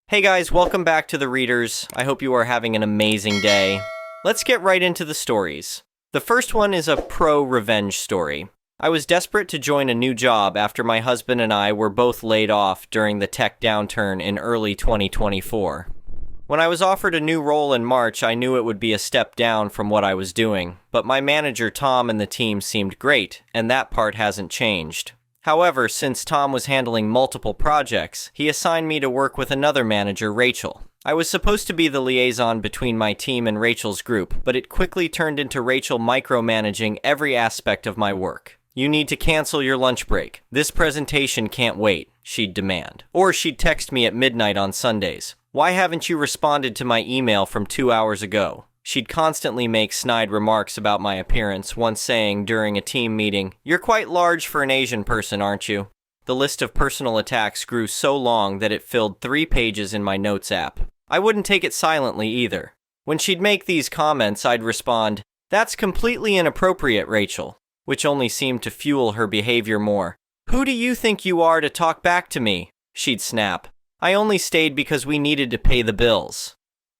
Hey guys, welcome back to The Readers. I hope you are having an amazing day. Let's get right into the stories. The first one is a pro-revenge story. I was desperate to join a new job after my husband and I were both laid off during the tech downturn in early 2024. When I was offered a new role in March, I knew it would be a step down from what I was doing, but my manager Tom and the team seemed great, and that part hasn't changed. However, since Tom was handling multiple projects, he assigned me to work with another manager, Rachel. I was supposed to be the liaison between my team and Rachel's group, but it quickly turned into Rachel micromanaging every aspect of my work. "You need to cancel your lunch break. This presentation can't wait," she'd demand. Or she'd text me at midnight on Sundays. "Why haven't you responded to my email from 2 hours ago?" She'd constantly make snide remarks about my appearance, once saying during a team meeting, "You're quite large for an Asian person, aren't you?" The list of personal attacks grew so long that it filled 3 pages in my notes app. I wouldn't take it silently either. When she'd make these comments, I'd respond, "That's completely inappropriate, Rachel," which only seemed to fuel her behavior more. "Who do you think you are to talk back to me?" she'd snap. I only stayed because we needed to pay the bills.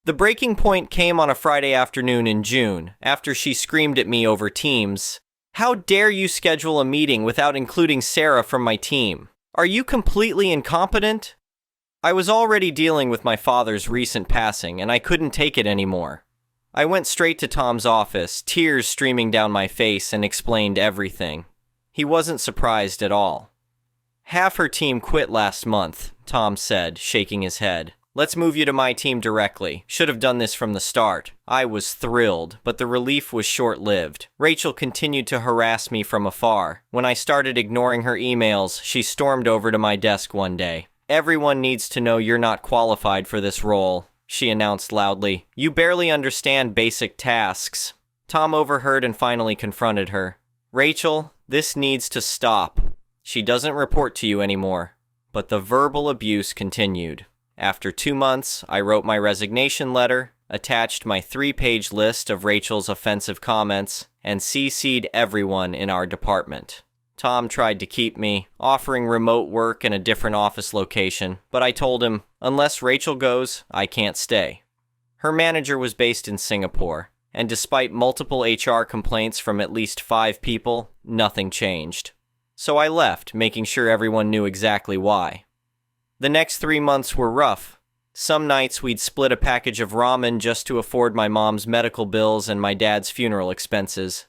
The breaking point came on a Friday afternoon in June, after she screamed at me over Teams. "How dare you schedule a meeting without including Sarah from my team? Are you completely incompetent?" I was already dealing with my father's recent passing, and I couldn't take it anymore. I went straight to Tom's office, tears streaming down my face, and explained everything. He wasn't surprised at all. "Half her team quit last month," Tom said, shaking his head. "Let's move you to my team directly. Should have done this from the start." I was thrilled, but the relief was short-lived. Rachel continued to harass me from afar. When I started ignoring her emails, she stormed over to my desk one day. "Everyone needs to know you're not qualified for this role," she announced loudly. "You barely understand basic tasks." Tom overheard and finally confronted her. "Rachel, this needs to stop. She doesn't report to you anymore." But the verbal abuse continued. After 2 months, I wrote my resignation letter, attached my 3-page list of Rachel's offensive comments, and CC'd everyone in our department. Tom tried to keep me, offering remote work in a different office location, but I told him, unless Rachel goes, I can't stay. Her manager was based in Singapore, and despite multiple HR complaints from at least 5 people, nothing changed. So I left, making sure everyone knew exactly why. The next 3 months were rough. Some nights we'd split a package of ramen just to afford my mom's medical bills and my dad's funeral expenses.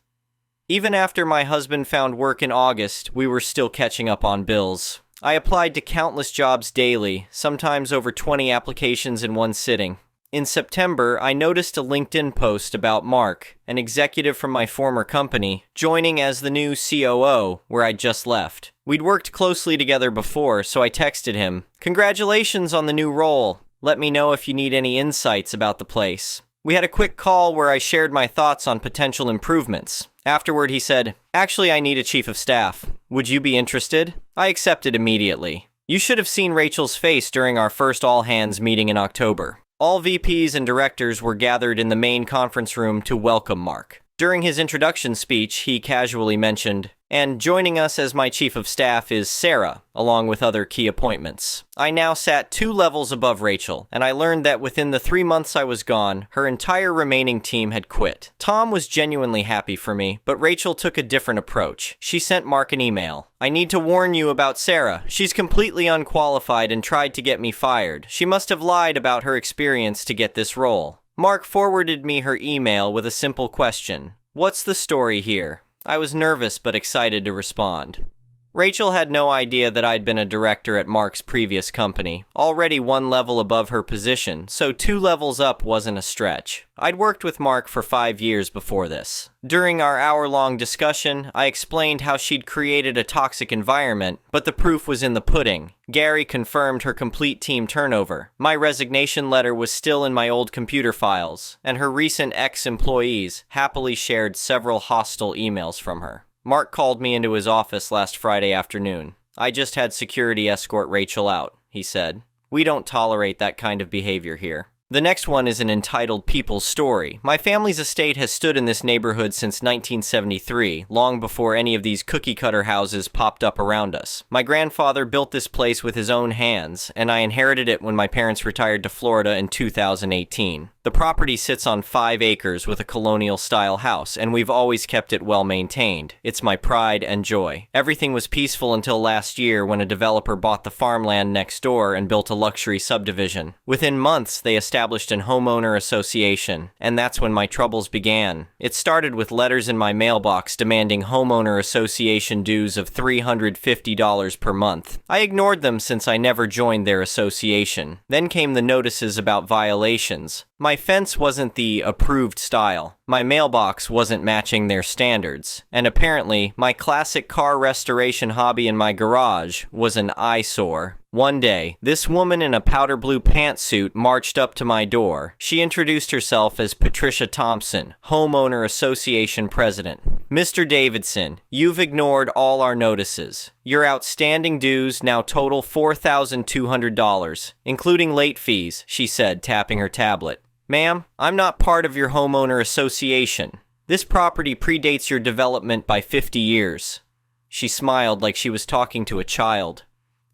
Even after my husband found work in August, we were still catching up on bills. I applied to countless jobs daily, sometimes over 20 applications in one sitting. In September, I noticed a LinkedIn post about Mark, an executive from my former company, joining as the new COO, where I'd just left. We'd worked closely together before, so I texted him, "Congratulations on the new role. Let me know if you need any insights about the place." We had a quick call where I shared my thoughts on potential improvements. Afterward, he said, "Actually, I need a chief of staff. Would you be interested?" I accepted immediately. You should have seen Rachel's face during our first all-hands meeting in October. All VPs and directors were gathered in the main conference room to welcome Mark. During his introduction speech, he casually mentioned, "And joining us as my chief of staff is Sarah, along with other key appointments." I now sat 2 levels above Rachel, and I learned that within the 3 months I was gone, her entire remaining team had quit. Tom was genuinely happy for me, but Rachel took a different approach. She sent Mark an email. "I need to warn you about Sarah. She's completely unqualified and tried to get me fired. She must have lied about her experience to get this role." Mark forwarded me her email with a simple question. "What's the story here?" I was nervous but excited to respond. Rachel had no idea that I'd been a director at Mark's previous company, already 1 level above her position, so 2 levels up wasn't a stretch. I'd worked with Mark for 5 years before this. During our hour-long discussion, I explained how she'd created a toxic environment, but the proof was in the pudding. Gary confirmed her complete team turnover. My resignation letter was still in my old computer files, and her recent ex-employees happily shared several hostile emails from her. Mark called me into his office last Friday afternoon. "I just had security escort Rachel out," he said. "We don't tolerate that kind of behavior here." The next one is an entitled People's Story. My family's estate has stood in this neighborhood since 1973, long before any of these cookie-cutter houses popped up around us. My grandfather built this place with his own hands, and I inherited it when my parents retired to Florida in 2018. The property sits on 5 acres with a colonial-style house, and we've always kept it well-maintained. It's my pride and joy. Everything was peaceful until last year when a developer bought the farmland next door and built a luxury subdivision. Within months, they established an homeowner association, and that's when my troubles began. It started with letters in my mailbox demanding homeowner association dues of $350 per month. I ignored them since I never joined their association. Then came the notices about violations. My fence wasn't the approved style. My mailbox wasn't matching their standards. And apparently, my classic car restoration hobby in my garage was an eyesore. One day, this woman in a powder blue pantsuit marched up to my door. She introduced herself as Patricia Thompson, Homeowner Association President. Mr. Davidson, you've ignored all our notices. Your outstanding dues now total $4,200, including late fees, she said, tapping her tablet. Ma'am, I'm not part of your homeowner association. This property predates your development by 50 years. She smiled like she was talking to a child.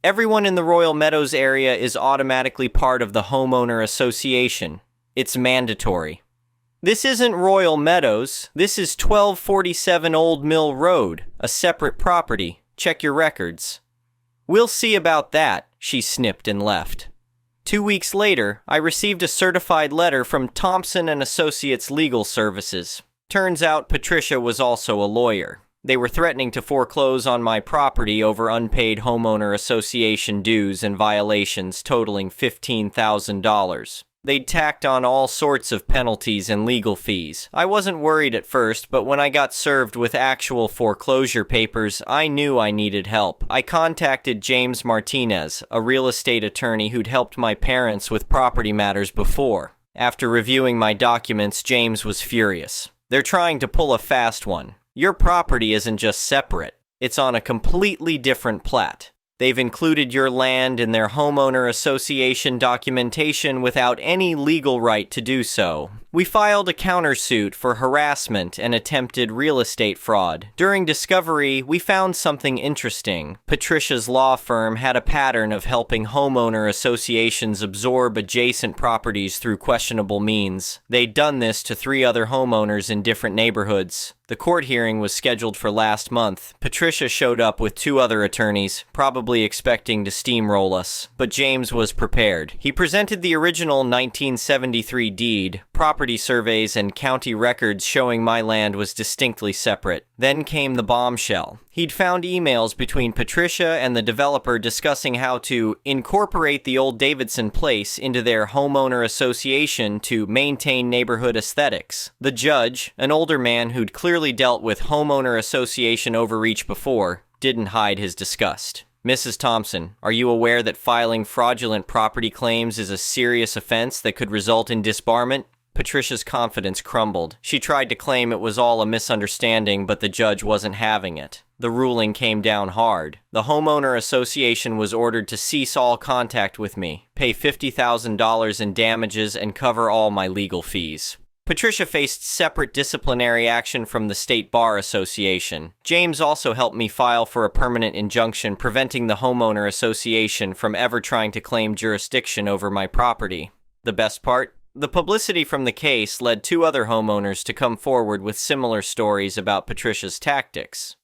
Everyone in the Royal Meadows area is automatically part of the homeowner association. It's mandatory. This isn't Royal Meadows. This is 1247 Old Mill Road, a separate property. Check your records. We'll see about that, she snipped and left. 2 weeks later, I received a certified letter from Thompson & Associates Legal Services. Turns out Patricia was also a lawyer. They were threatening to foreclose on my property over unpaid homeowner association dues and violations totaling $15,000. They'd tacked on all sorts of penalties and legal fees. I wasn't worried at first, but when I got served with actual foreclosure papers, I knew I needed help. I contacted James Martinez, a real estate attorney who'd helped my parents with property matters before. After reviewing my documents, James was furious. They're trying to pull a fast one. Your property isn't just separate. It's on a completely different plat. They've included your land in their homeowner association documentation without any legal right to do so. We filed a countersuit for harassment and attempted real estate fraud. During discovery, we found something interesting. Patricia's law firm had a pattern of helping homeowner associations absorb adjacent properties through questionable means. They'd done this to 3 other homeowners in different neighborhoods. The court hearing was scheduled for last month. Patricia showed up with 2 other attorneys, probably expecting to steamroll us. But James was prepared. He presented the original 1973 deed, property surveys, and county records showing my land was distinctly separate. Then came the bombshell. He'd found emails between Patricia and the developer discussing how to incorporate the old Davidson place into their homeowner association to maintain neighborhood aesthetics. The judge, an older man who'd clearly dealt with homeowner association overreach before, didn't hide his disgust. Mrs. Thompson, are you aware that filing fraudulent property claims is a serious offense that could result in disbarment? Patricia's confidence crumbled. She tried to claim it was all a misunderstanding, but the judge wasn't having it. The ruling came down hard. The homeowner association was ordered to cease all contact with me, pay $50,000 in damages, and cover all my legal fees. Patricia faced separate disciplinary action from the State Bar Association. James also helped me file for a permanent injunction preventing the homeowner association from ever trying to claim jurisdiction over my property. The best part? The publicity from the case led 2 other homeowners to come forward with similar stories about Patricia's tactics.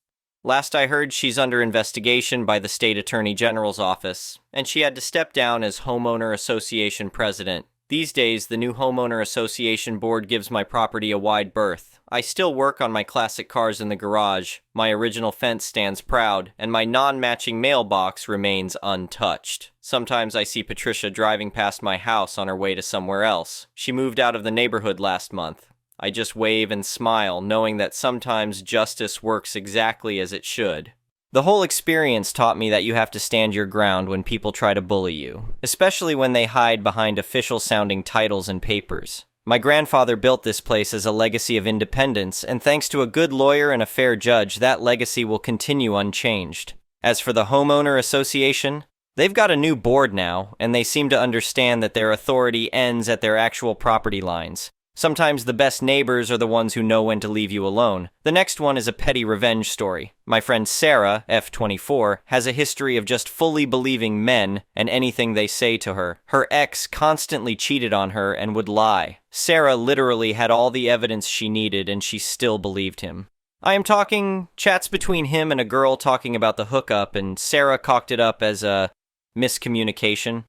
Last I heard, she's under investigation by the State Attorney General's office, and she had to step down as Homeowner Association President. These days, the new Homeowner Association Board gives my property a wide berth. I still work on my classic cars in the garage, my original fence stands proud, and my non-matching mailbox remains untouched. Sometimes I see Patricia driving past my house on her way to somewhere else. She moved out of the neighborhood last month. I just wave and smile, knowing that sometimes justice works exactly as it should. The whole experience taught me that you have to stand your ground when people try to bully you, especially when they hide behind official-sounding titles and papers. My grandfather built this place as a legacy of independence, and thanks to a good lawyer and a fair judge, that legacy will continue unchanged. As for the homeowner association, They've got a new board now, and they seem to understand that their authority ends at their actual property lines. Sometimes the best neighbors are the ones who know when to leave you alone. The next one is a petty revenge story. My friend Sarah, F24, has a history of just fully believing men and anything they say to her. Her ex constantly cheated on her and would lie. Sarah literally had all the evidence she needed and she still believed him. I am talking chats between him and a girl talking about the hookup, and Sarah cocked it up as a miscommunication.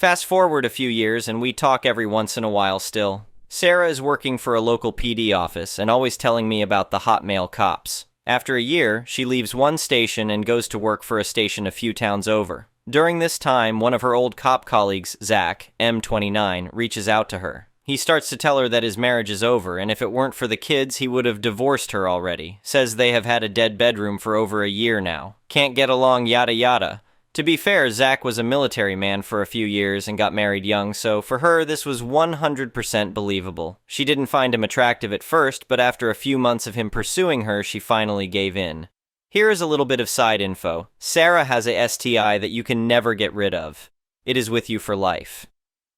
Fast forward a few years and we talk every once in a while still. Sarah is working for a local PD office and always telling me about the hot male cops. After a year, she leaves one station and goes to work for a station a few towns over. During this time, one of her old cop colleagues, Zach, M29, reaches out to her. He starts to tell her that his marriage is over, and if it weren't for the kids, he would have divorced her already. Says they have had a dead bedroom for over a year now. Can't get along, yada yada. To be fair, Zach was a military man for a few years and got married young, so for her, this was 100% believable. She didn't find him attractive at first, but after a few months of him pursuing her, she finally gave in. Here is a little bit of side info. Sarah has a STI that you can never get rid of. It is with you for life.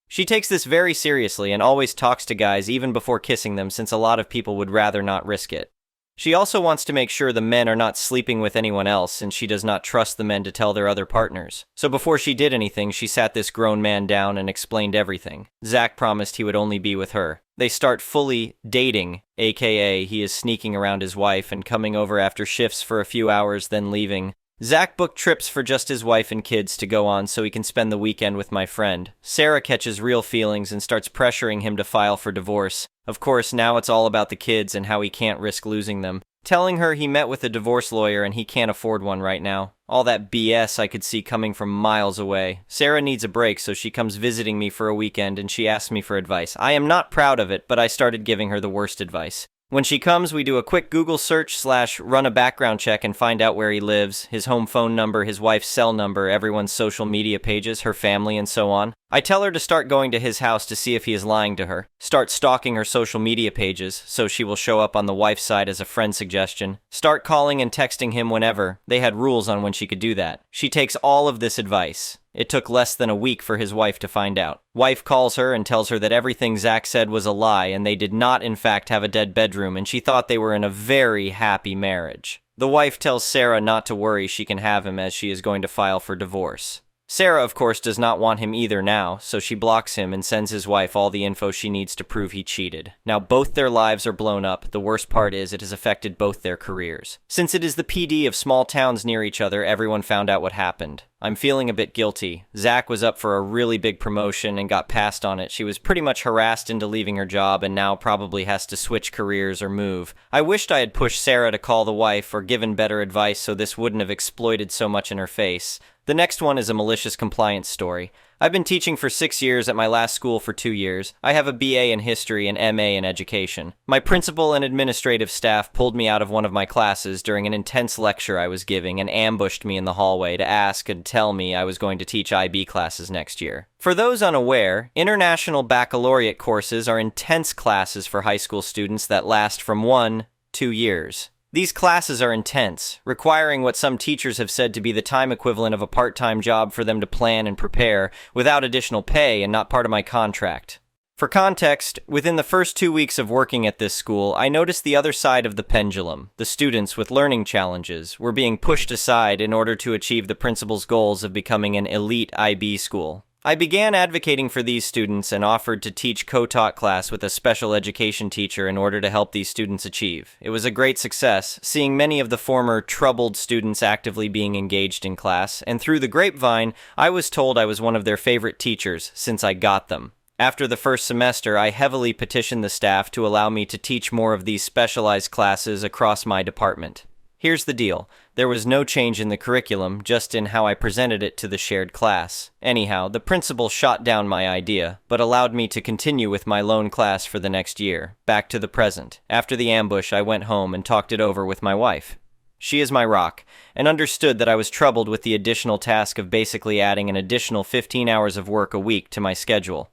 She takes this very seriously and always talks to guys even before kissing them, since a lot of people would rather not risk it. She also wants to make sure the men are not sleeping with anyone else, since she does not trust the men to tell their other partners. So before she did anything, she sat this grown man down and explained everything. Zach promised he would only be with her. They start fully dating, aka he is sneaking around his wife and coming over after shifts for a few hours, then leaving. Zach booked trips for just his wife and kids to go on so he can spend the weekend with my friend. Sarah catches real feelings and starts pressuring him to file for divorce. Of course, now it's all about the kids and how he can't risk losing them. Telling her he met with a divorce lawyer and he can't afford one right now. All that BS I could see coming from miles away. Sarah needs a break, so she comes visiting me for a weekend and she asks me for advice. I am not proud of it, but I started giving her the worst advice. When she comes, we do a quick Google search / run a background check and find out where he lives, his home phone number, his wife's cell number, everyone's social media pages, her family, and so on. I tell her to start going to his house to see if he is lying to her. Start stalking her social media pages, so she will show up on the wife's side as a friend suggestion. Start calling and texting him whenever. They had rules on when she could do that. She takes all of this advice. It took less than a week for his wife to find out. Wife calls her and tells her that everything Zach said was a lie and they did not in fact have a dead bedroom, and she thought they were in a very happy marriage. The wife tells Sarah not to worry, she can have him, as she is going to file for divorce. Sarah, of course, does not want him either now, so she blocks him and sends his wife all the info she needs to prove he cheated. Now both their lives are blown up. The worst part is it has affected both their careers. Since it is the PD of small towns near each other, everyone found out what happened. I'm feeling a bit guilty. Zach was up for a really big promotion and got passed on it. She was pretty much harassed into leaving her job and now probably has to switch careers or move. I wished I had pushed Sarah to call the wife or given better advice so this wouldn't have exploded so much in her face. The next one is a malicious compliance story. I've been teaching for 6 years at my last school for 2 years. I have a BA in history and MA in education. My principal and administrative staff pulled me out of one of my classes during an intense lecture I was giving and ambushed me in the hallway to ask and tell me I was going to teach IB classes next year. For those unaware, international baccalaureate courses are intense classes for high school students that last from 1 to 2 years. These classes are intense, requiring what some teachers have said to be the time equivalent of a part-time job for them to plan and prepare, without additional pay and not part of my contract. For context, within the first 2 weeks of working at this school, I noticed the other side of the pendulum. The students with learning challenges were being pushed aside in order to achieve the principal's goals of becoming an elite IB school. I began advocating for these students and offered to teach co-taught class with a special education teacher in order to help these students achieve. It was a great success, seeing many of the former troubled students actively being engaged in class, and through the grapevine, I was told I was one of their favorite teachers since I got them. After the first semester, I heavily petitioned the staff to allow me to teach more of these specialized classes across my department. Here's the deal. There was no change in the curriculum, just in how I presented it to the shared class. Anyhow, the principal shot down my idea, but allowed me to continue with my lone class for the next year. Back to the present. After the ambush, I went home and talked it over with my wife. She is my rock, and understood that I was troubled with the additional task of basically adding an additional 15 hours of work a week to my schedule.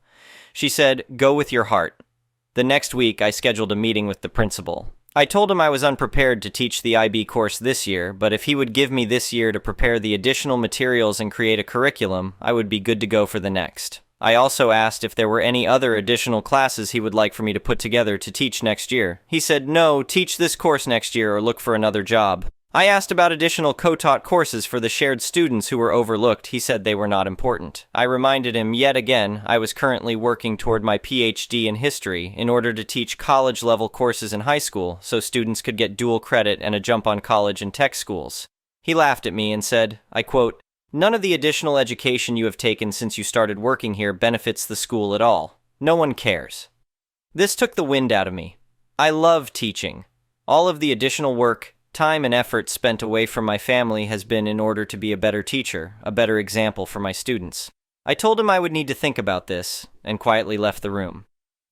She said, "Go with your heart." The next week, I scheduled a meeting with the principal. I told him I was unprepared to teach the IB course this year, but if he would give me this year to prepare the additional materials and create a curriculum, I would be good to go for the next. I also asked if there were any other additional classes he would like for me to put together to teach next year. He said, no, teach this course next year or look for another job. I asked about additional co-taught courses for the shared students who were overlooked. He said they were not important. I reminded him yet again I was currently working toward my PhD in history in order to teach college-level courses in high school so students could get dual credit and a jump on college and tech schools. He laughed at me and said, I quote, none of the additional education you have taken since you started working here benefits the school at all. No one cares. This took the wind out of me. I love teaching. All of the additional work, time and effort spent away from my family has been in order to be a better teacher, a better example for my students. I told him I would need to think about this, and quietly left the room.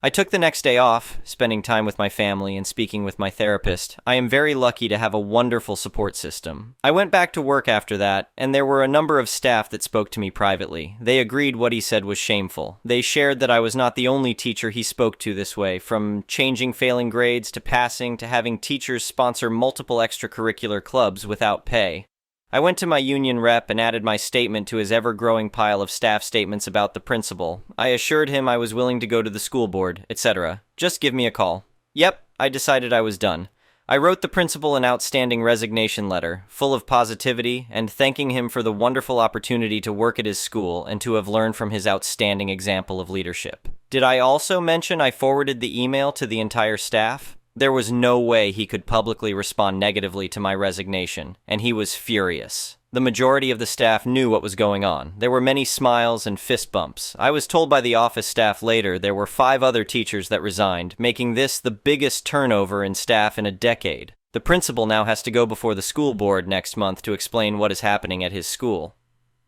I took the next day off, spending time with my family and speaking with my therapist. I am very lucky to have a wonderful support system. I went back to work after that, and there were a number of staff that spoke to me privately. They agreed what he said was shameful. They shared that I was not the only teacher he spoke to this way, from changing failing grades to passing to having teachers sponsor multiple extracurricular clubs without pay. I went to my union rep and added my statement to his ever-growing pile of staff statements about the principal. I assured him I was willing to go to the school board, etc. Just give me a call. Yep, I decided I was done. I wrote the principal an outstanding resignation letter, full of positivity, and thanking him for the wonderful opportunity to work at his school and to have learned from his outstanding example of leadership. Did I also mention I forwarded the email to the entire staff? There was no way he could publicly respond negatively to my resignation, and he was furious. The majority of the staff knew what was going on. There were many smiles and fist bumps. I was told by the office staff later there were 5 other teachers that resigned, making this the biggest turnover in staff in a decade. The principal now has to go before the school board next month to explain what is happening at his school.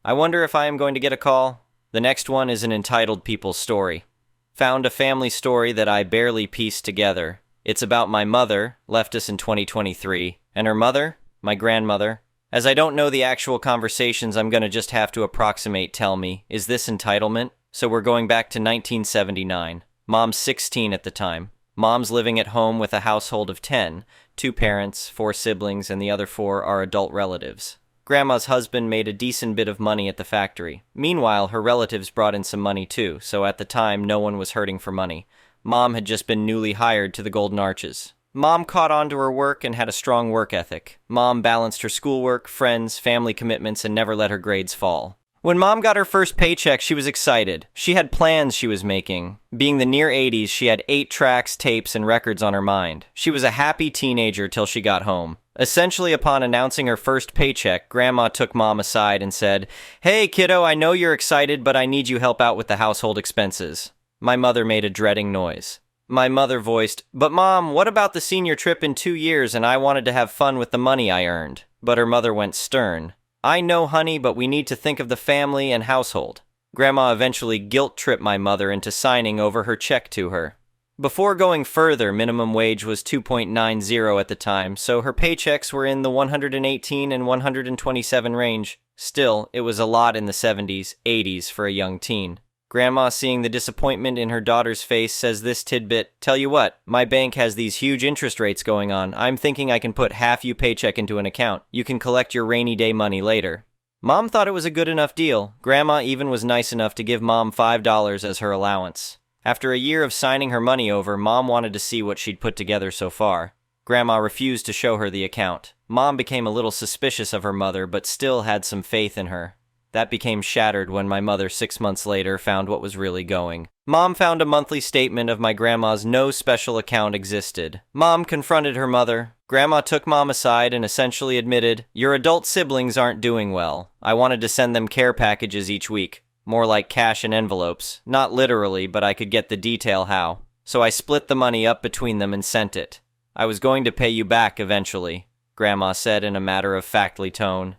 I wonder if I am going to get a call. The next one is an entitled people's story. Found a family story that I barely pieced together. It's about my mother, left us in 2023, and her mother, my grandmother. As I don't know the actual conversations, I'm gonna just have to approximate tell me, is this entitlement? So we're going back to 1979. Mom's 16 at the time. Mom's living at home with a household of 10, 2 parents, 4 siblings, and the other 4 are adult relatives. Grandma's husband made a decent bit of money at the factory. Meanwhile, her relatives brought in some money too, so at the time, no one was hurting for money. Mom had just been newly hired to the Golden Arches. Mom caught on to her work and had a strong work ethic. Mom balanced her schoolwork, friends, family commitments, and never let her grades fall. When Mom got her first paycheck, she was excited. She had plans she was making. Being the near 80s, she had 8 tracks, tapes, and records on her mind. She was a happy teenager till she got home. Essentially, upon announcing her first paycheck, Grandma took Mom aside and said, "Hey, kiddo, I know you're excited, but I need you help out with the household expenses." My mother made a dreading noise. My mother voiced, "But Mom, what about the senior trip in 2 years and I wanted to have fun with the money I earned?" But her mother went stern. "I know, honey, but we need to think of the family and household." Grandma eventually guilt-tripped my mother into signing over her check to her. Before going further, minimum wage was $2.90 at the time, so her paychecks were in the $118 and $127 range. Still, it was a lot in the 70s, 80s for a young teen. Grandma, seeing the disappointment in her daughter's face, says this tidbit, "Tell you what, my bank has these huge interest rates going on. I'm thinking I can put half you paycheck into an account. You can collect your rainy day money later." Mom thought it was a good enough deal. Grandma even was nice enough to give Mom $5 as her allowance. After a year of signing her money over, Mom wanted to see what she'd put together so far. Grandma refused to show her the account. Mom became a little suspicious of her mother, but still had some faith in her. That became shattered when my mother 6 months later found what was really going. Mom found a monthly statement of my grandma's no special account existed. Mom confronted her mother. Grandma took Mom aside and essentially admitted, "Your adult siblings aren't doing well. I wanted to send them care packages each week. More like cash in envelopes. Not literally, but I could get the detail how. So I split the money up between them and sent it. I was going to pay you back eventually," Grandma said in a matter-of-factly tone.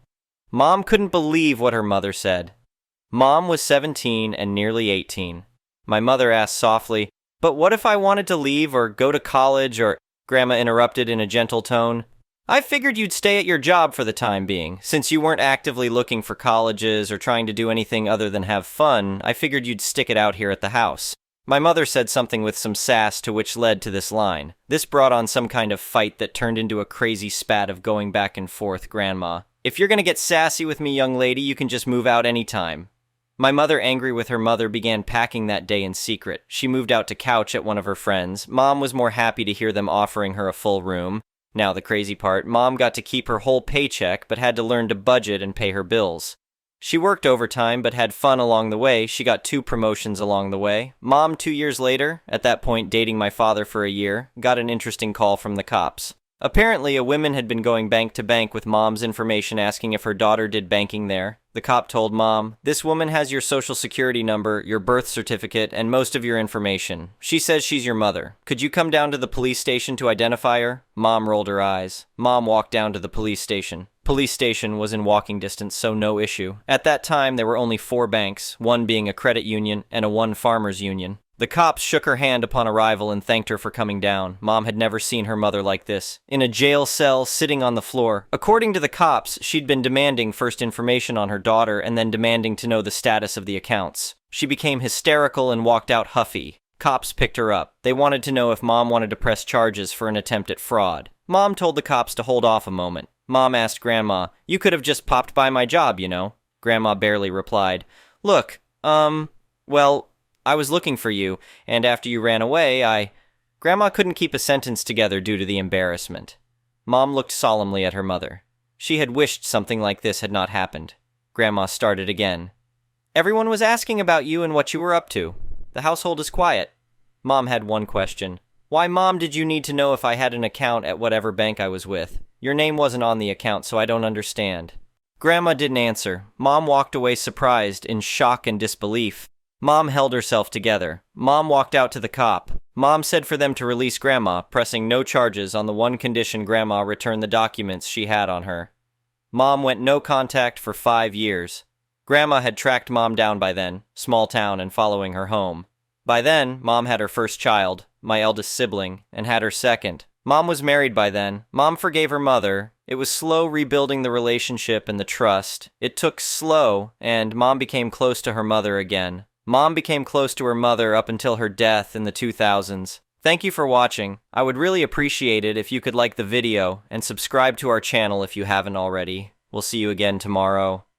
Mom couldn't believe what her mother said. Mom was 17 and nearly 18. My mother asked softly, "But what if I wanted to leave or go to college or—" Grandma interrupted in a gentle tone. "I figured you'd stay at your job for the time being. Since you weren't actively looking for colleges or trying to do anything other than have fun, I figured you'd stick it out here at the house. My mother said something with some sass to which led to this line. This brought on some kind of fight that turned into a crazy spat of going back and forth, Grandma. If you're gonna get sassy with me, young lady, you can just move out anytime. My mother, angry with her mother, began packing that day in secret. She moved out to couch at one of her friends. Mom was more happy to hear them offering her a full room. Now the crazy part, Mom got to keep her whole paycheck, but had to learn to budget and pay her bills. She worked overtime, but had fun along the way. She got 2 promotions along the way. Mom, 2 years later, at that point dating my father for a year, got an interesting call from the cops. Apparently, a woman had been going bank to bank with Mom's information asking if her daughter did banking there. The cop told Mom, "This woman has your social security number, your birth certificate, and most of your information. She says she's your mother. Could you come down to the police station to identify her?" Mom rolled her eyes. Mom walked down to the police station. Police station was in walking distance, so no issue. At that time, there were only 4 banks, one being a credit union and a 1 farmers union. The cops shook her hand upon arrival and thanked her for coming down. Mom had never seen her mother like this. In a jail cell, sitting on the floor. According to the cops, she'd been demanding first information on her daughter and then demanding to know the status of the accounts. She became hysterical and walked out huffy. Cops picked her up. They wanted to know if Mom wanted to press charges for an attempt at fraud. Mom told the cops to hold off a moment. Mom asked Grandma, "You could have just popped by my job, you know." Grandma barely replied. "Look, well, I was looking for you, and after you ran away, Grandma couldn't keep a sentence together due to the embarrassment. Mom looked solemnly at her mother. She had wished something like this had not happened. Grandma started again. "Everyone was asking about you and what you were up to. The household is quiet." Mom had one question. "Why, Mom, did you need to know if I had an account at whatever bank I was with? Your name wasn't on the account, so I don't understand." Grandma didn't answer. Mom walked away surprised, in shock and disbelief. Mom held herself together. Mom walked out to the cop. Mom said for them to release Grandma, pressing no charges on the one condition Grandma return the documents she had on her. Mom went no contact for 5 years. Grandma had tracked Mom down by then, small town, and following her home. By then, Mom had her first child, my eldest sibling, and had her second. Mom was married by then. Mom forgave her mother. It was slow rebuilding the relationship and the trust. It took slow, and Mom became close to her mother again. Mom became close to her mother up until her death in the 2000s. Thank you for watching. I would really appreciate it if you could like the video and subscribe to our channel if you haven't already. We'll see you again tomorrow.